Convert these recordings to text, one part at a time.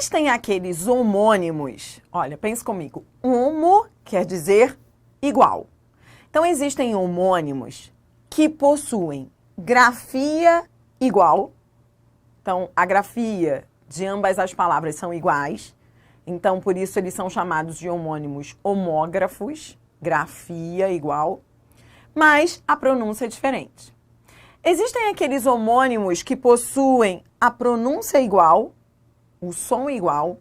Existem aqueles homônimos, olha, pense comigo, homo quer dizer igual. Então, existem homônimos que possuem grafia igual. Então, a grafia de ambas as palavras são iguais. Então, por isso, eles são chamados de homônimos homógrafos, grafia igual, mas a pronúncia é diferente. Existem aqueles homônimos que possuem a pronúncia igual, o som igual,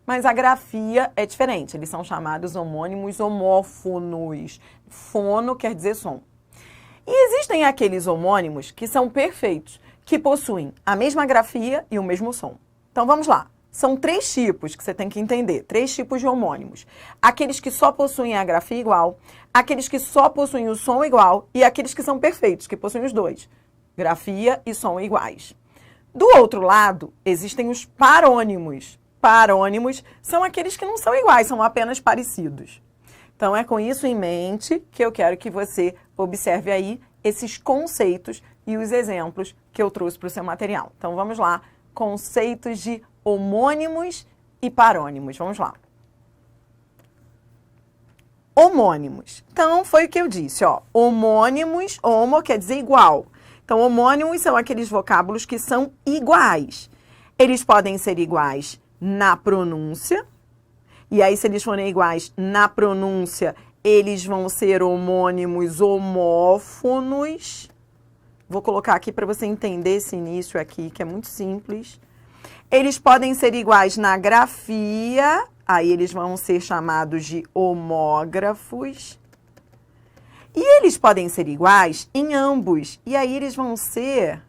mas a grafia é diferente. Eles são chamados homônimos homófonos. Fono quer dizer som. E existem aqueles homônimos que são perfeitos, que possuem a mesma grafia e o mesmo som. Então, vamos lá. São 3 tipos que você tem que entender, 3 tipos de homônimos. Aqueles que só possuem a grafia igual, aqueles que só possuem o som igual e aqueles que são perfeitos, que possuem os dois, grafia e som iguais. Do outro lado, existem os parônimos. Parônimos são aqueles que não são iguais, são apenas parecidos. Então, é com isso em mente que eu quero que você observe aí esses conceitos e os exemplos que eu trouxe para o seu material. Então, vamos lá. Conceitos de homônimos e parônimos. Vamos lá. Homônimos. Então, foi o que eu disse, ó. Homônimos, homo quer dizer igual. Então, homônimos são aqueles vocábulos que são iguais. Eles podem ser iguais na pronúncia. E aí, se eles forem iguais na pronúncia, eles vão ser homônimos homófonos. Vou colocar aqui para você entender esse início aqui, que é muito simples. Eles podem ser iguais na grafia, aí eles vão ser chamados de homógrafos. E eles podem ser iguais em ambos, e aí eles vão ser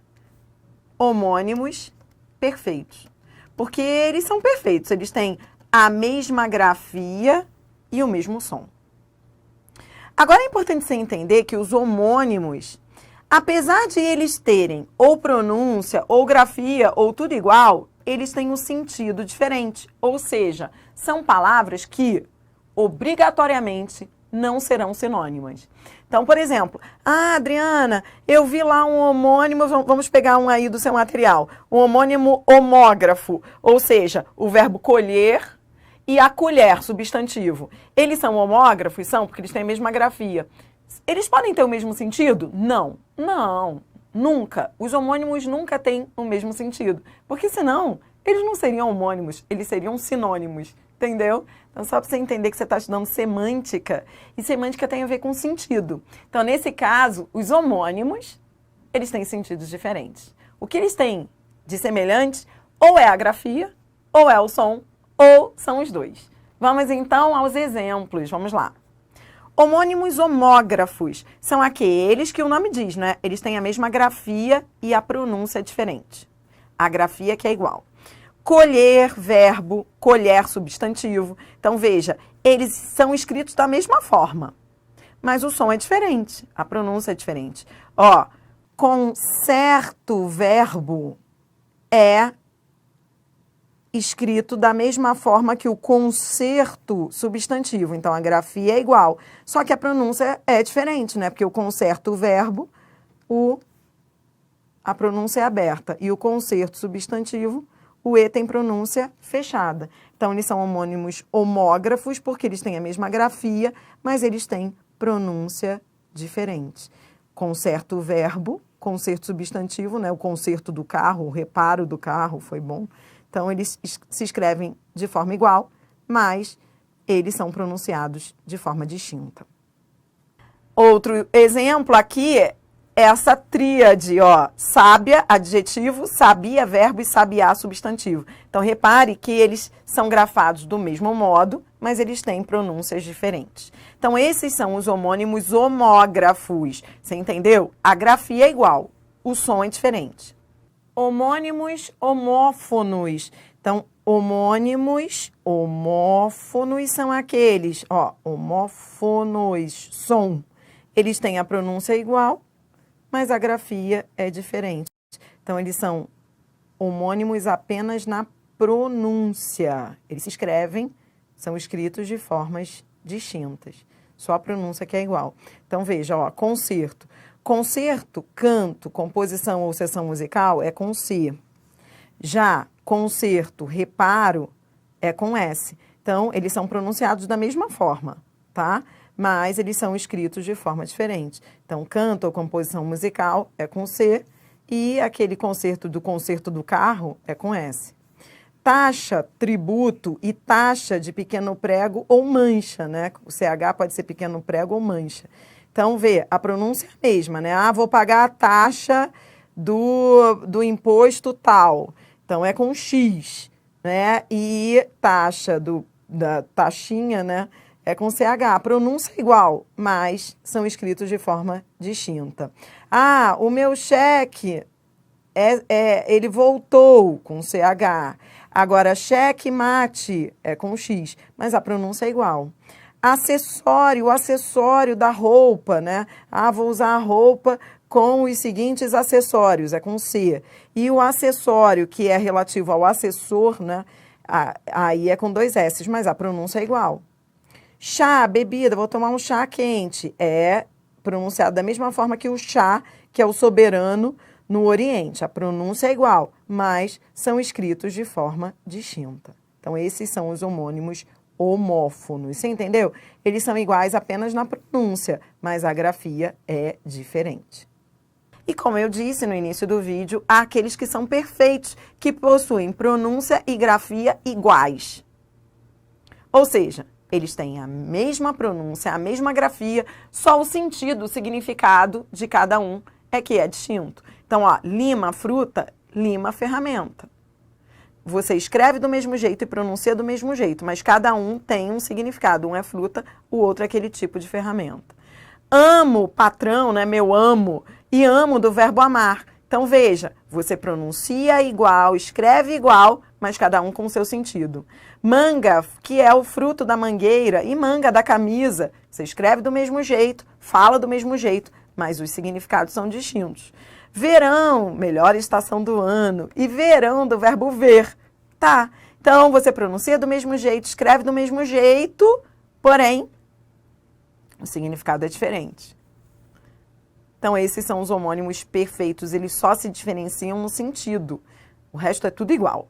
homônimos perfeitos. Porque eles são perfeitos, eles têm a mesma grafia e o mesmo som. Agora é importante você entender que os homônimos, apesar de eles terem ou pronúncia, ou grafia, ou tudo igual, eles têm um sentido diferente. Ou seja, são palavras que, obrigatoriamente, não serão sinônimas. Então, por exemplo, Adriana, eu vi lá um homônimo, vamos pegar um aí do seu material, um homônimo homógrafo, ou seja, o verbo colher e a colher, substantivo. Eles são homógrafos? São, porque eles têm a mesma grafia. Eles podem ter o mesmo sentido? Não. Não, nunca. Os homônimos nunca têm o mesmo sentido, porque senão eles não seriam homônimos, eles seriam sinônimos, entendeu? Então, só para você entender que você está estudando semântica, e semântica tem a ver com sentido. Então, nesse caso, os homônimos, eles têm sentidos diferentes. O que eles têm de semelhante ou é a grafia, ou é o som, ou são os dois. Vamos, então, aos exemplos. Vamos lá. Homônimos homógrafos são aqueles que o nome diz, né? Eles têm a mesma grafia e a pronúncia é diferente. A grafia que é igual. Colher, verbo, colher, substantivo. Então, veja, eles são escritos da mesma forma, mas o som é diferente, a pronúncia é diferente. Ó, concerto, verbo, é escrito da mesma forma que o concerto, substantivo. Então, a grafia é igual, só que a pronúncia é diferente, né? Porque o concerto, verbo, a pronúncia é aberta. E o concerto, substantivo, o E tem pronúncia fechada. Então, eles são homônimos homógrafos, porque eles têm a mesma grafia, mas eles têm pronúncia diferente. Concerto, verbo, concerto, substantivo, né? O concerto do carro, o reparo do carro, foi bom. Então, eles se escrevem de forma igual, mas eles são pronunciados de forma distinta. Outro exemplo aqui é essa tríade, ó, sábia, adjetivo, sabia, verbo e sabiá, substantivo. Então, repare que eles são grafados do mesmo modo, mas eles têm pronúncias diferentes. Então, esses são os homônimos homógrafos. Você entendeu? A grafia é igual, o som é diferente. Homônimos homófonos. Então, homônimos homófonos são aqueles, ó, homófonos, som. Eles têm a pronúncia igual, mas a grafia é diferente. Então, eles são homônimos apenas na pronúncia. Eles se escrevem, são escritos de formas distintas. Só a pronúncia que é igual. Então, veja, ó, concerto. Concerto, canto, composição ou sessão musical é com C. Já conserto, reparo, é com S. Então, eles são pronunciados da mesma forma, tá? Mas eles são escritos de forma diferente. Então, canto ou composição musical é com C e aquele concerto do carro é com S. Taxa, tributo e taxa de pequeno prego ou mancha, né? O CH pode ser pequeno prego ou mancha. Então, vê, a pronúncia é a mesma, né? Ah, vou pagar a taxa do imposto tal. Então, é com X, né? E taxa da taxinha, né? É com CH. A pronúncia é igual, mas são escritos de forma distinta. Ah, o meu cheque, ele voltou com CH. Agora, cheque mate é com X, mas a pronúncia é igual. Acessório, o acessório da roupa, né? Ah, vou usar a roupa com os seguintes acessórios, é com C. E o acessório, que é relativo ao assessor, né? Aí é com 2 S, mas a pronúncia é igual. Chá, bebida, vou tomar um chá quente. É pronunciado da mesma forma que o chá, que é o soberano no Oriente. A pronúncia é igual, mas são escritos de forma distinta. Então, esses são os homônimos homófonos. Você entendeu? Eles são iguais apenas na pronúncia, mas a grafia é diferente. E como eu disse no início do vídeo, há aqueles que são perfeitos, que possuem pronúncia e grafia iguais. Ou seja, eles têm a mesma pronúncia, a mesma grafia, só o sentido, o significado de cada um é que é distinto. Então, ó, lima, fruta, lima, ferramenta. Você escreve do mesmo jeito e pronuncia do mesmo jeito, mas cada um tem um significado. Um é fruta, o outro é aquele tipo de ferramenta. Amo, patrão, né? Meu amo. E amo do verbo amar. Então, veja, você pronuncia igual, escreve igual, mas cada um com o seu sentido. Manga, que é o fruto da mangueira, e manga da camisa. Você escreve do mesmo jeito, fala do mesmo jeito, mas os significados são distintos. Verão, melhor estação do ano. E verão do verbo ver. Tá. Então, você pronuncia do mesmo jeito, escreve do mesmo jeito, porém, o significado é diferente. Então, esses são os homônimos perfeitos. Eles só se diferenciam no sentido. O resto é tudo igual.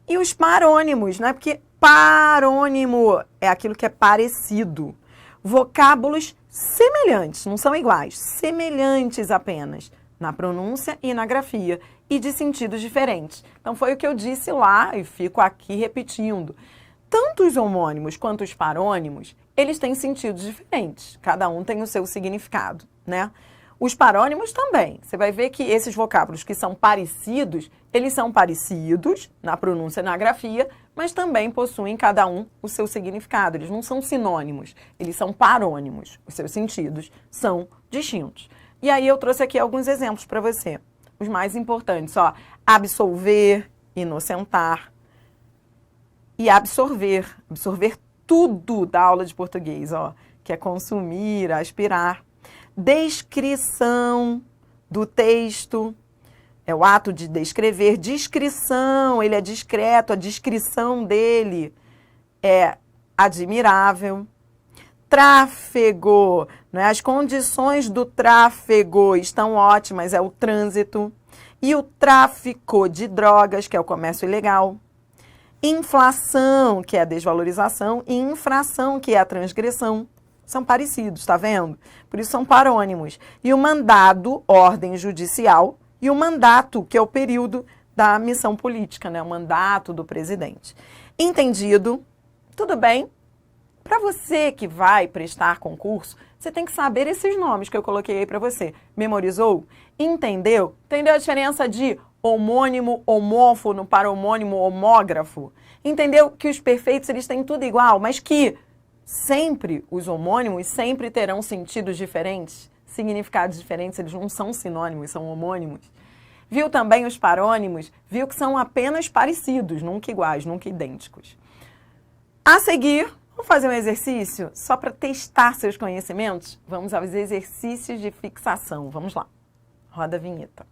E os parônimos, né? Porque parônimo é aquilo que é parecido. Vocábulos semelhantes, não são iguais, semelhantes apenas, na pronúncia e na grafia, e de sentidos diferentes. Então, foi o que eu disse lá e fico aqui repetindo. Tanto os homônimos quanto os parônimos, eles têm sentidos diferentes. Cada um tem o seu significado, né? Os parônimos também. Você vai ver que esses vocábulos que são parecidos, eles são parecidos na pronúncia e na grafia, mas também possuem cada um o seu significado. Eles não são sinônimos, eles são parônimos. Os seus sentidos são distintos. E aí eu trouxe aqui alguns exemplos para você. Os mais importantes, ó. Absolver, inocentar e absorver. Absorver tudo da aula de português, ó. Que é consumir, aspirar. Descrição do texto, é o ato de descrever. Descrição, ele é discreto, a descrição dele é admirável. Tráfego, né? As condições do tráfego estão ótimas, é o trânsito. E o tráfico de drogas, que é o comércio ilegal. Inflação, que é a desvalorização, e infração, que é a transgressão. São parecidos, tá vendo? Por isso são parônimos. E o mandado, ordem judicial, e o mandato, que é o período da missão política, né? O mandato do presidente. Entendido? Tudo bem? Para você que vai prestar concurso, você tem que saber esses nomes que eu coloquei aí para você. Memorizou? Entendeu? Entendeu a diferença de homônimo, homófono para homônimo, homógrafo? Entendeu que os perfeitos eles têm tudo igual, mas que sempre os homônimos sempre terão sentidos diferentes, significados diferentes, eles não são sinônimos, são homônimos. Viu também os parônimos? Viu que são apenas parecidos, nunca iguais, nunca idênticos. A seguir, vamos fazer um exercício só para testar seus conhecimentos? Vamos aos exercícios de fixação. Vamos lá. Roda a vinheta.